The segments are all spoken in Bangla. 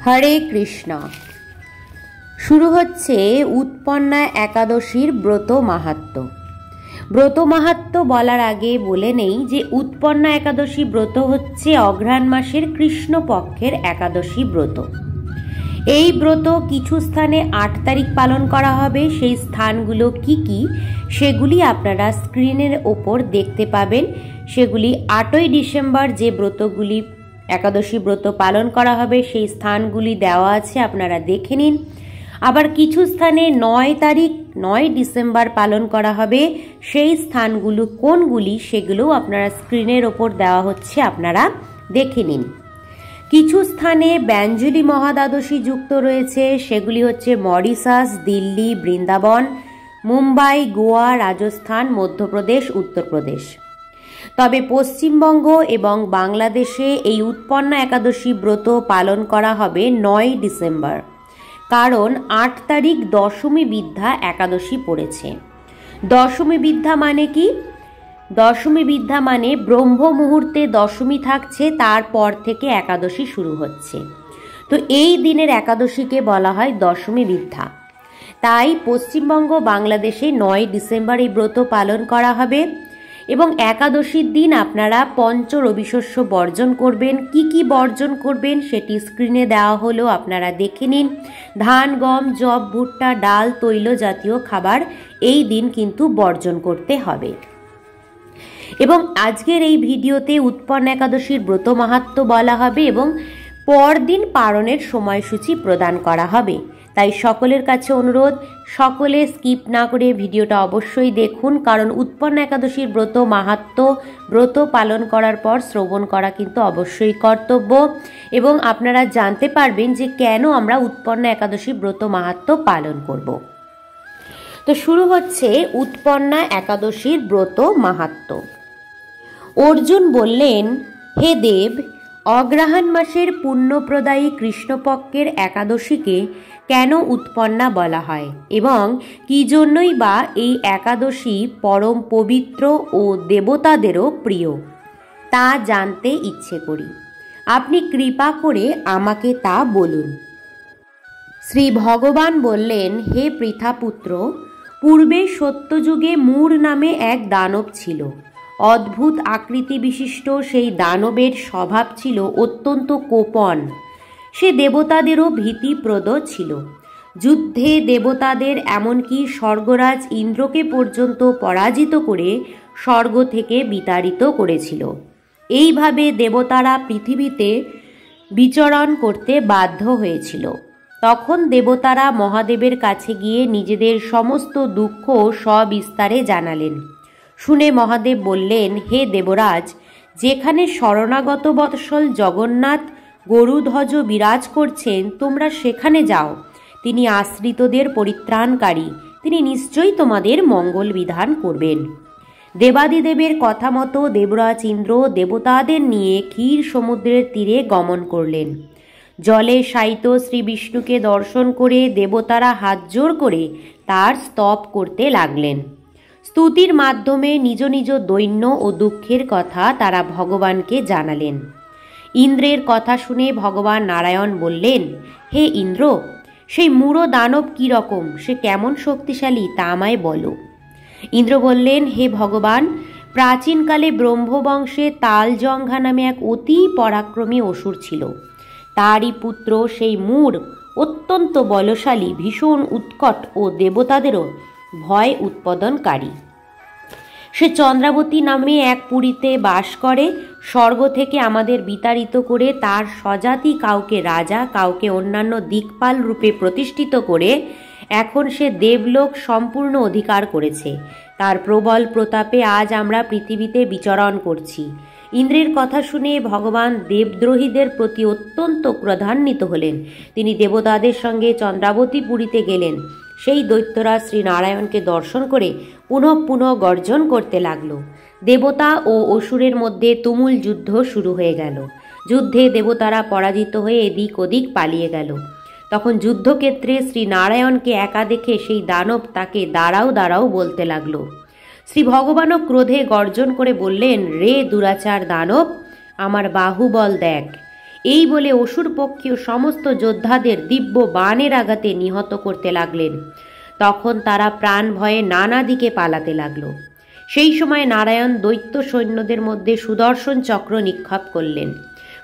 হরে কৃষ্ণ। শুরু হচ্ছে উৎপন্না একাদশীর ব্রত মাহাত্ম্য। ব্রত মাহাত্ম্য বলার আগে বলে নেই যে উৎপন্না একাদশী ব্রত হচ্ছে অঘ্রাণ মাসের কৃষ্ণপক্ষের একাদশী ব্রত। এই ব্রত কিছু স্থানে 8 তারিখ পালন করা হবে। সেই স্থানগুলো কি কি সেগুলি আপনারা স্ক্রিনের ওপর দেখতে পাবেন। সেগুলি 8ই ডিসেম্বর যে ব্রতগুলি একাদশী ব্রত পালন করা হবে সেই স্থানগুলি দেওয়া আছে, আপনারা দেখে নিন। আবার কিছু স্থানে 9 তারিখ 9 ডিসেম্বর পালন করা হবে, সেই স্থানগুলো কোনগুলি সেগুলো আপনারা স্ক্রিনের ওপর দেওয়া হচ্ছে, আপনারা দেখে নিন। কিছু স্থানে ব্যঞ্জলি মহাদ্বাদশী যুক্ত রয়েছে, সেগুলি হচ্ছে মরিশাস, দিল্লি, বৃন্দাবন, মুম্বাই, গোয়া, রাজস্থান, মধ্যপ্রদেশ, উত্তরপ্রদেশ। তবে পশ্চিমবঙ্গ এবং বাংলাদেশে এই উৎপন্না একাদশী ব্রত পালন করা হবে 9 ডিসেম্বর, কারণ 8 তারিখ দশমী বিদ্যা একাদশী পড়েছে। দশমী বিদ্যা মানে কি? দশমী বিদ্যা মানে ব্রহ্ম মুহূর্তে দশমী থাকছে, তারপর থেকে একাদশী শুরু হচ্ছে। তো এই দিনের একাদশীকে বলা হয় দশমী বিদ্যা। তাই পশ্চিমবঙ্গ বাংলাদেশে 9 ডিসেম্বর এই ব্রত পালন করা হবে। এবং একাদশীর দিন আপনারা পঞ্চ রবিশস্য বর্জন করবেন। কি কি বর্জন করবেন সেটি স্ক্রিনে দেওয়া হলো, আপনারা দেখে নিন। ধান, গম, যব, ভুট্টা, ডাল, তৈল জাতীয় খাবার এই দিন কিন্তু বর্জন করতে হবে। এবং আজকের এই ভিডিওতে উৎপন্না একাদশীর ব্রত মাহাত্ম্য বলা হবে এবং পরদিন পালনের সময়সূচি প্রদান করা হবে। তাই সকলের কাছে অনুরোধ, সকলে স্কিপ না করে ভিডিওটা অবশ্যই দেখুন, কারণ উৎপন্না একাদশীর ব্রত মাহাত্ম্য ব্রত পালন করার পর শ্রবণ করা কিন্তু অবশ্যই কর্তব্য। এবং আপনারা জানতে পারবেন যে কেন আমরা উৎপন্না একাদশী ব্রত মাহাত্ম্য পালন করব। তো শুরু হচ্ছে উৎপন্না একাদশীর ব্রত মাহাত্ম্য। অর্জুন বললেন, হে দেব, অগ্রহায়ণ মাসের পুণ্যপ্রদায়ী কৃষ্ণপক্ষের একাদশীকে কেন উৎপন্না বলা হয় এবং কি জন্যই বা এই একাদশী পরম পবিত্র ও দেবতাদেরও প্রিয় তা জানতে ইচ্ছে করি। আপনি কৃপা করে আমাকে তা বলুন। শ্রী ভগবান বললেন, হে পৃথাপুত্র, পূর্বে সত্যযুগে মূঢ় নামে এক দানব ছিল। অদ্ভুত আকৃতি বিশিষ্ট সেই দানবের স্বভাব ছিল অত্যন্ত কোপন। সে দেবতাদেরও ভীতিপ্রদ ছিল। যুদ্ধে দেবতাদের এমনকি স্বর্গরাজ ইন্দ্রকে পর্যন্ত পরাজিত করে স্বর্গ থেকে বিতাড়িত করেছিল। এইভাবে দেবতারা পৃথিবীতে বিচরণ করতে বাধ্য হয়েছিল। তখন দেবতারা মহাদেবের কাছে গিয়ে নিজেদের সমস্ত দুঃখ সবিস্তারে জানালেন। শুনে মহাদেব বললেন, হে দেবরাজ, যেখানে শরণাগত বৎসল জগন্নাথ গরুধ্বজ বিরাজ করছেন, তোমরা সেখানে যাও। তিনি আশ্রিতদের পরিত্রাণকারী, তিনি নিশ্চয়ই তোমাদের মঙ্গল বিধান করবেন। দেবাদিদেবের কথা মতো দেবরাজ ইন্দ্র দেবতাদের নিয়ে ক্ষীর সমুদ্রের তীরে গমন করলেন। জলে শায়িত শ্রী বিষ্ণুকে দর্শন করে দেবতারা হাত জোড় করে তার স্তব করতে লাগলেন। স্তুতির মাধ্যমে নিজ নিজ দৈন্য ও দুঃখের কথা তারা ভগবানকে জানালেন। ইন্দ্রের কথা শুনে ভগবান নারায়ণ বললেন, হে ইন্দ্র, সেই মূঢ় দানব কি রকম, সে কেমন শক্তিশালী তা আমায় বলো। ইন্দ্র বললেন, হে ভগবান, প্রাচীনকালে ব্রহ্মবংশে তালজঙ্ঘা নামে এক অতি পরাক্রমী অসুর ছিল। তারই পুত্র সেই মূঢ় অত্যন্ত বলশালী, ভীষণ উৎকট ও দেবতাদেরও ভয় উৎপাদনকারী। সে চন্দ্রাবতী নামে এক পুরীতে বাস করে। স্বর্গ থেকে আমাদের বিতাড়িত করে তার স্বজাতি কাউকে রাজা, কাউকে অন্যান্য দিকপাল রূপে প্রতিষ্ঠিত করে এখন সে দেবলোক সম্পূর্ণ অধিকার করেছে। তার প্রবল প্রতাপে আজ আমরা পৃথিবীতে বিচরণ করছি। ইন্দ্রের কথা শুনে ভগবান দেবদ্রোহীদের প্রতি অত্যন্ত ক্রোধান্বিত হলেন। তিনি দেবতাদের সঙ্গে চন্দ্রাবতী পুরীতে গেলেন। সেই দৈত্যরা শ্রী নারায়ণকে দর্শন করে পুনঃ পুনঃ গর্জন করতে লাগলো। দেবতা ও অসুরের মধ্যে তুমুল যুদ্ধ শুরু হয়ে গেল। যুদ্ধে দেবতারা পরাজিত হয়ে এদিক ওদিক পালিয়ে গেল। তখন যুদ্ধক্ষেত্রে শ্রী নারায়ণকে একা দেখে সেই দানব তাকে দাঁড়াও দাঁড়াও বলতে লাগলো। শ্রী ভগবানও ক্রোধে গর্জন করে বললেন, রে দুরাচার দানব, আমার বাহুবল দেখ। এই বলে অসুর পক্ষীয় সমস্ত যোদ্ধাদের দিব্য বাণের আঘাতে নিহত করতে লাগলেন। তখন তারা প্রাণ ভয়ে নানা দিকে পালাতে লাগল। সেই সময় নারায়ণ দৈত্য সৈন্যদের মধ্যে সুদর্শন চক্র নিক্ষেপ করলেন।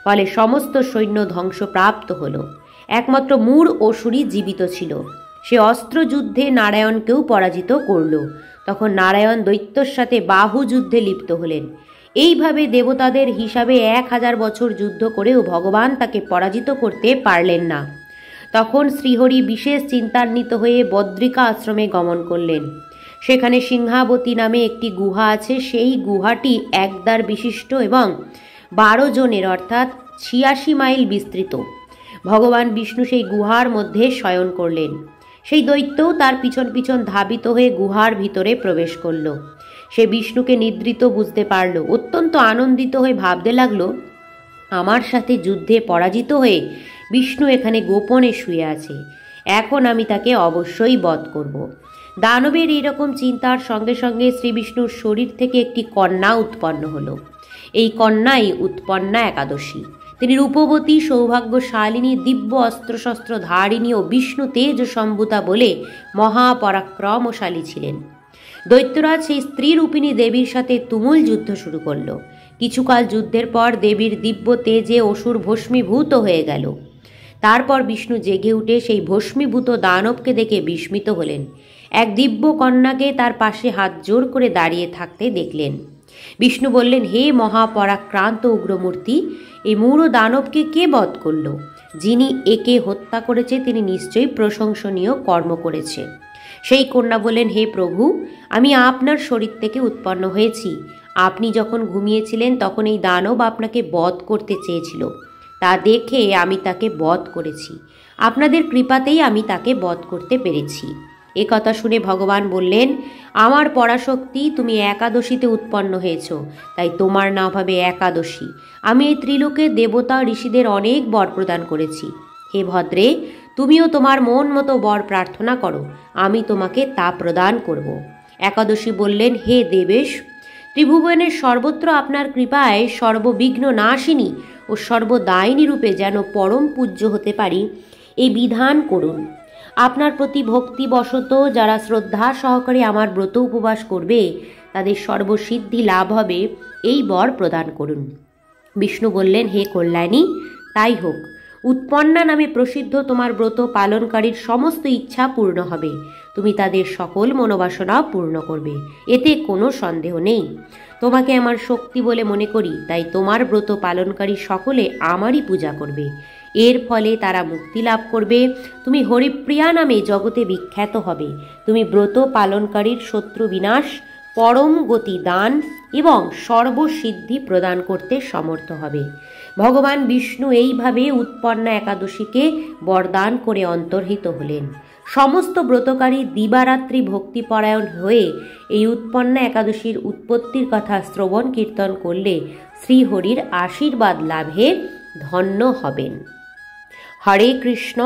ফলে সমস্ত সৈন্য ধ্বংসপ্রাপ্ত হল। একমাত্র মূঢ় অসুরই জীবিত ছিল। সে অস্ত্রযুদ্ধে নারায়ণকেও পরাজিত করল। তখন নারায়ণ দৈত্যর সাথে বাহু যুদ্ধে লিপ্ত হলেন। এইভাবে দেবতাদের হিসাবে 1000 বছর যুদ্ধ করেও ভগবান তাকে পরাজিত করতে পারলেন না। তখন শ্রীহরি বিশেষ চিন্তান্বিত হয়ে বদ্রিকা আশ্রমে গমন করলেন। সেখানে সিংহাবতী নামে একটি গুহা আছে। সেই গুহাটি একদ্বার বিশিষ্ট এবং 12 জনের অর্থাৎ 86 মাইল বিস্তৃত। ভগবান বিষ্ণু সেই গুহার মধ্যে শয়ন করলেন। সেই দৈত্যও তার পিছন পিছন ধাবিত হয়ে গুহার ভিতরে প্রবেশ করল। সে বিষ্ণুকে নিদ্রিত বুঝতে পারল। অত্যন্ত আনন্দিত হয়ে ভাবতে লাগল, আমার সাথে যুদ্ধে পরাজিত হয়ে বিষ্ণু এখানে গোপনে শুয়ে আছে। এখন আমি তাকে অবশ্যই বধ করব। দানবের এইরকম চিন্তার সঙ্গে সঙ্গে শ্রী বিষ্ণুর শরীর থেকে একটি কন্যা উৎপন্ন হল। এই কন্যাই উৎপন্না একাদশী। তিনি রূপবতী, সৌভাগ্যশালিনী, দিব্য অস্ত্রশস্ত্র ধারিণী ও বিষ্ণু তেজ সম্ভূতা বলে মহাপরাক্রমশালী ছিলেন। দৈত্যরাজ সেই স্ত্রী রূপিণী দেবীর সাথে তুমুল যুদ্ধ শুরু করল। কিছুকাল যুদ্ধের পর দেবীর দিব্য তেজে অসুর ভস্মীভূত হয়ে গেল। তারপর বিষ্ণু জেগে উঠে সেই ভস্মীভূত দানবকে দেখে বিস্মিত হলেন। এক দিব্য কন্যাকে তার পাশে হাত জোর করে দাঁড়িয়ে থাকতে দেখলেন। বিষ্ণু বললেন, হে মহাপরাক্রান্ত উগ্রমূর্তি, এই মূঢ় দানবকে কে বধ করল? যিনি একে হত্যা করেছে তিনি নিশ্চয়ই প্রশংসনীয় কর্ম করেছে। সেই কন্যা বললেন, হে প্রভু, আমি আপনার শরীর থেকে উৎপন্ন হয়েছি। আপনি যখন ঘুমিয়েছিলেন তখন এই দানব আপনাকে বধ করতে চেয়েছিল। তা দেখে আমি তাকে বধ করেছি। আপনাদের কৃপাতেই আমি তাকে বধ করতে পেরেছি। এ কথা শুনে ভগবান বললেন, আমার পরাশক্তি, তুমি একাদশীতে উৎপন্ন হয়েছ, তাই তোমার নাম হবে একাদশী। আমি এই ত্রিলোকে দেবতা ঋষিদের অনেক বর প্রদান করেছি। হে ভদ্রে, তুমিও তোমার মন মতো বর প্রার্থনা করো, আমি তোমাকে তা প্রদান করব। একাদশী বললেন, হে দেবেশ, ত্রিভুবনের সর্বত্র আপনার কৃপায় সর্ববিঘ্ন নাশিনী ও সর্বদায়িনী রূপে যেন পরম পূজ্য হতে পারি, এই বিধান করুন। আপনার প্রতি ভক্তিবশত যারা শ্রদ্ধা সহকারে আমার ব্রত উপবাস করবে তাদের সর্বসিদ্ধি লাভ হবে, এই বর প্রদান করুন। বিষ্ণু বললেন, হে কল্যাণী, তাই হোক। উৎপন্না নামে প্রসিদ্ধ তোমার ব্রত পালনকারীর সমস্ত ইচ্ছা পূর্ণ হবে। তুমি তাদের সকল মনোবাসনা পূর্ণ করবে, এতে কোনো সন্দেহ নেই। তোমাকে আমার শক্তি বলে মনে করি, তাই তোমার ব্রত পালনকারী সকলে আমারই পূজা করবে। এর ফলে তারা মুক্তি লাভ করবে। তুমি হরিপ্রিয়া নামে জগতে বিখ্যাত হবে। তুমি ব্রত পালনকারীর শত্রু বিনাশ, পরম গতি দান এবং সর্বসিদ্ধি প্রদান করতে সমর্থ হবে। ভগবান বিষ্ণু এইভাবে উৎপন্না একাদশীকে বরদান করে অন্তর্হিত হলেন। সমস্ত ব্রতকারী দিবারাত্রি ভক্তিপরায়ণ হয়ে এই উৎপন্না একাদশীর উৎপত্তির কথা শ্রবণ কীর্তন করলে শ্রীহরির আশীর্বাদ লাভে ধন্য হবেন। হরে কৃষ্ণ।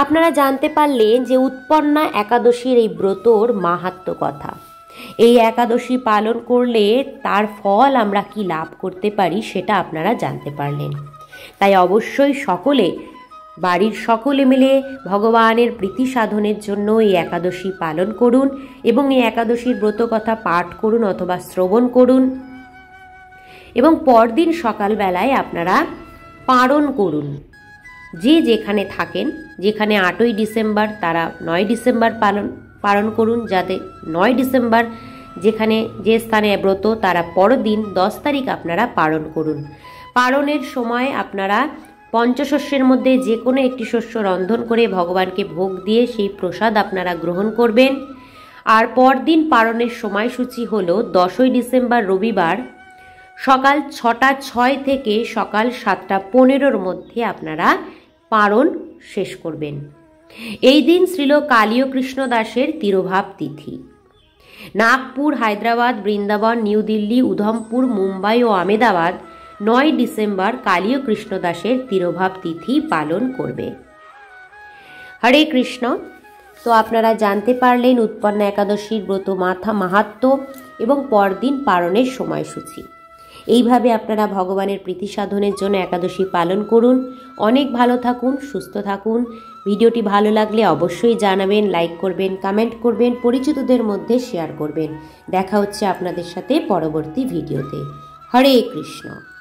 আপনারা জানতে পারলেন যে উৎপন্না একাদশীর এই ব্রতর মাহাত্ম্য কথা। এই একাদশী পালন করলে তার ফল আমরা কি লাভ করতে পারি সেটা আপনারা জানতে পারলেন। তাই অবশ্যই সকলে, বাড়ির সকলে মিলে ভগবানের প্রীতি সাধনের জন্য এই একাদশী পালন করুন এবং এই একাদশীর ব্রত কথা পাঠ করুন অথবা শ্রবণ করুন এবং পরদিন সকালবেলায় আপনারা পারণ করুন। যে যেখানে থাকেন, যেখানে 8ই ডিসেম্বর তারা 9 ডিসেম্বর পালন করুন, যাতে 9 ডিসেম্বর যেখানে যে স্থানে ব্রত তারা পরদিন 10 তারিখ আপনারা পালন করুন। পালনের সময় আপনারা পঞ্চশস্যের মধ্যে যে কোনো একটি শস্য রন্ধন করে ভগবানকে ভোগ দিয়ে সেই প্রসাদ আপনারা গ্রহণ করবেন। আর পরদিন পালনের সময়সূচি হলো 10ই ডিসেম্বর রবিবার সকাল 6টা 6 থেকে সকাল 7টা 15-র মধ্যে আপনারা পারণ শেষ করবেন। এই দিন শ্রীল কালীয় কৃষ্ণ দাসের তিরোভাব তিথি। নাগপুর, হায়দ্রাবাদ, বৃন্দাবন, নিউ দিল্লি, উধমপুর, মুম্বাই ও আমেদাবাদ 9 ডিসেম্বর কালীয় কৃষ্ণ দাসের তিরোভাব তিথি পালন করবে। হরে কৃষ্ণ। তো আপনারা জানতে পারলেন উৎপন্না একাদশীর ব্রত মাহাত্ম্য এবং পরদিন পালনের সময়সূচি। এইভাবে আপনারা ভগবানের প্রীতি সাধনের জন্য একাদশী পালন করুন। অনেক ভালো থাকুন, সুস্থ থাকুন। ভিডিওটি ভালো লাগলে অবশ্যই জানাবেন, লাইক করবেন, কমেন্ট করবেন, পরিচিতদের মধ্যে শেয়ার করবেন। দেখা হচ্ছে আপনাদের সাথে পরবর্তী ভিডিওতে। হরে কৃষ্ণ।